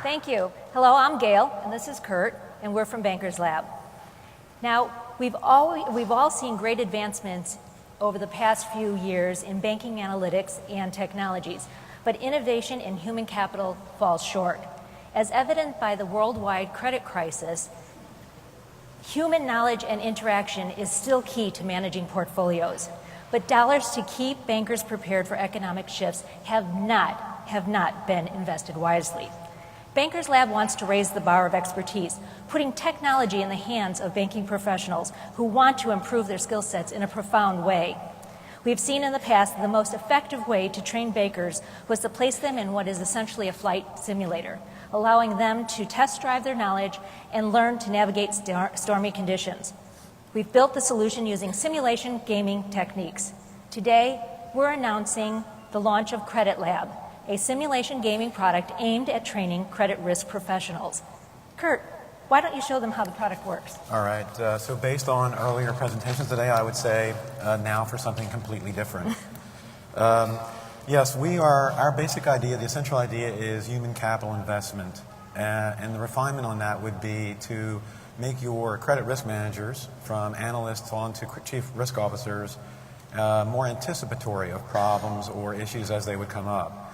Thank you. Hello, I'm Gail, and this is Kurt, and we're from BankersLab. Now, we've all seen great advancements over the past few years in banking analytics and technologies, but innovation in human capital falls short. As evident by the worldwide credit crisis, human knowledge and interaction is still key to managing portfolios, but dollars to keep bankers prepared for economic shifts have not been invested wisely. BankersLab wants to raise the bar of expertise, putting technology in the hands of banking professionals who want to improve their skill sets in a profound way. We've seen in the past that the most effective way to train bankers was to place them in what is essentially a flight simulator, allowing them to test drive their knowledge and learn to navigate stormy conditions. We've built the solution using simulation gaming techniques. Today, we're announcing the launch of CreditLab, a simulation gaming product aimed at training credit risk professionals. Kurt, why don't you show them how the product works? All right, so based on earlier presentations today, I would say now for something completely different. Yes, our basic idea, the essential idea is human capital investment. And the refinement on that would be to make your credit risk managers, from analysts on to chief risk officers, more anticipatory of problems or issues as they would come up.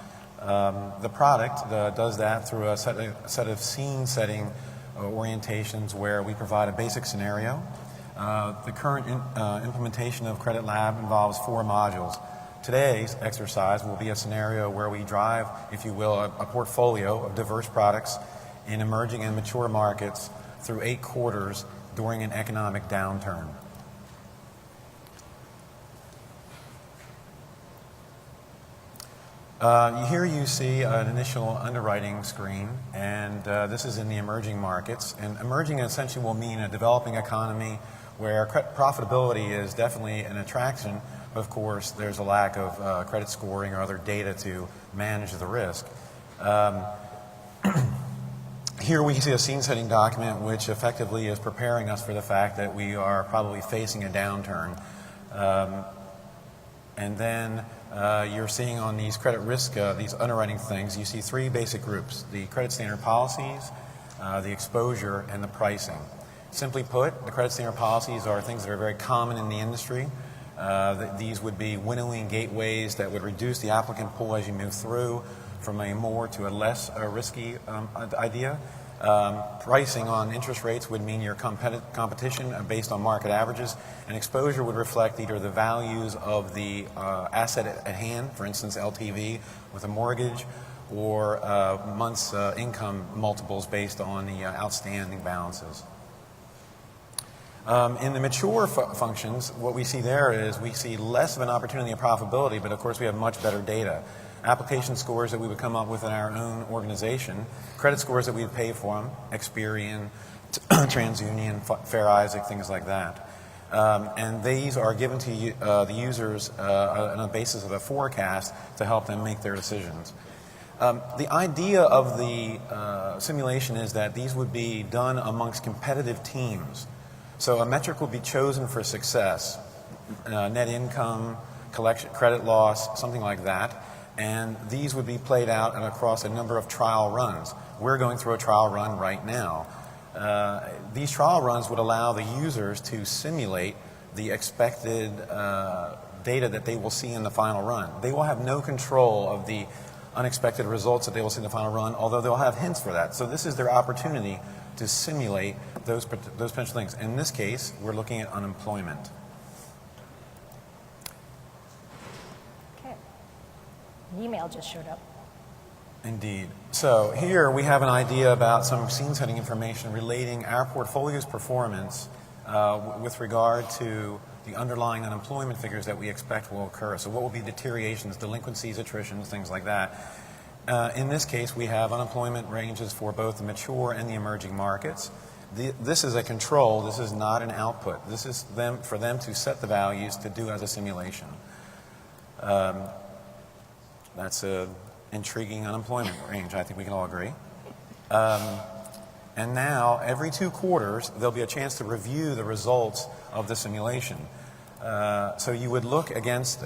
The product does that through a set of scene setting orientations where we provide a basic scenario. The current implementation of CreditLab involves 4 modules. Today's exercise will be a scenario where we drive, if you will, a portfolio of diverse products in emerging and mature markets through 8 quarters during an economic downturn. Here you see an initial underwriting screen, and this is in the emerging markets. And emerging essentially will mean a developing economy where profitability is definitely an attraction. Of course, there's a lack of credit scoring or other data to manage the risk. Here we see a scene-setting document which effectively is preparing us for the fact that we are probably facing a downturn. And then you're seeing on these credit risk, these underwriting things, you see 3 basic groups: the credit standard policies, the exposure, and the pricing. Simply put, the credit standard policies are things that are very common in the industry. These would be winnowing gateways that would reduce the applicant pool as you move through from a more to a less risky idea. Pricing on interest rates would mean your competition based on market averages, and exposure would reflect either the values of the asset at hand, for instance LTV with a mortgage, or months income multiples based on the outstanding balances. In the mature functions, what we see there is we see less of an opportunity of profitability, but of course we have much better data. Application scores that we would come up with in our own organization, credit scores that we would pay for them, Experian, TransUnion, Fair Isaac, things like that. And these are given to the users on a basis of a forecast to help them make their decisions. The idea of the simulation is that these would be done amongst competitive teams. So a metric will be chosen for success, net income, collection, credit loss, something like that. And these would be played out and across a number of trial runs. We're going through a trial run right now. These trial runs would allow the users to simulate the expected data that they will see in the final run. They will have no control of the unexpected results that they will see in the final run, although they'll have hints for that. So this is their opportunity to simulate those potential things. In this case, we're looking at unemployment. Email just showed up. Indeed. So here we have an idea about some scene-setting information relating our portfolio's performance with regard to the underlying unemployment figures that we expect will occur. So what will be deteriorations, delinquencies, attritions, things like that. In this case, we have unemployment ranges for both the mature and the emerging markets. This is a control. This is not an output. This is for them to set the values to do as a simulation. That's an intriguing unemployment range, I think we can all agree. And now, every 2 quarters, there'll be a chance to review the results of the simulation. So you would look against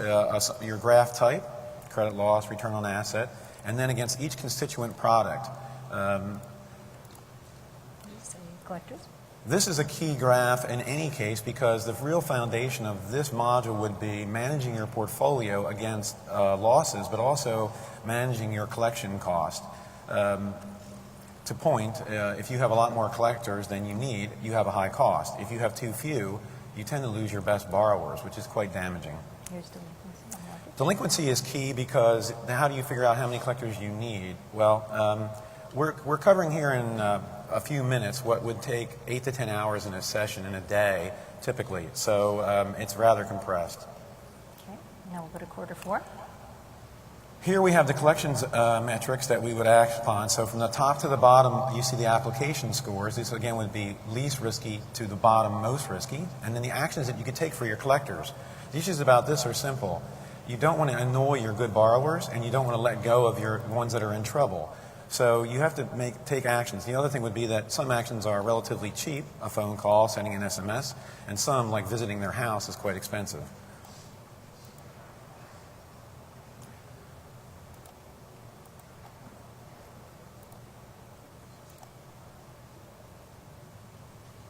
your graph type, credit loss, return on asset, and then against each constituent product. Collectors. This is a key graph in any case because the real foundation of this module would be managing your portfolio against losses, but also managing your collection cost. To point, if you have a lot more collectors than you need, you have a high cost. If you have too few, you tend to lose your best borrowers, which is quite damaging. Here's delinquency. Delinquency is key because how do you figure out how many collectors you need? Well, we're covering here in a few minutes what would take 8 to 10 hours in a session in a day, typically. So it's rather compressed. Okay, now we'll go to quarter 4. Here we have the collections metrics that we would act upon. So from the top to the bottom, you see the application scores. These, again, would be least risky to the bottom most risky. And then the actions that you could take for your collectors. The issues about this are simple. You don't want to annoy your good borrowers, and you don't want to let go of your ones that are in trouble. So you have to take actions. The other thing would be that some actions are relatively cheap, a phone call, sending an SMS, and some, like visiting their house, is quite expensive.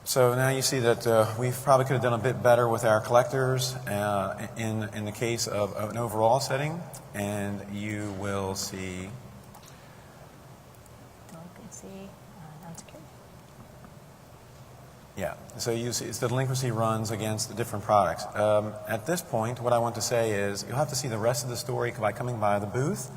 So now you see that we probably could have done a bit better with our collectors in the case of an overall setting, and you will see Delinquency, unsecured. Yeah, so you see the delinquency runs against the different products. At this point, what I want to say is you'll have to see the rest of the story by coming by the booth,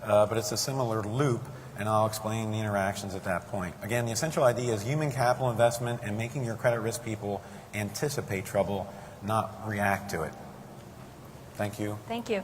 but it's a similar loop, and I'll explain the interactions at that point. Again, the essential idea is human capital investment and making your credit risk people anticipate trouble, not react to it. Thank you. Thank you.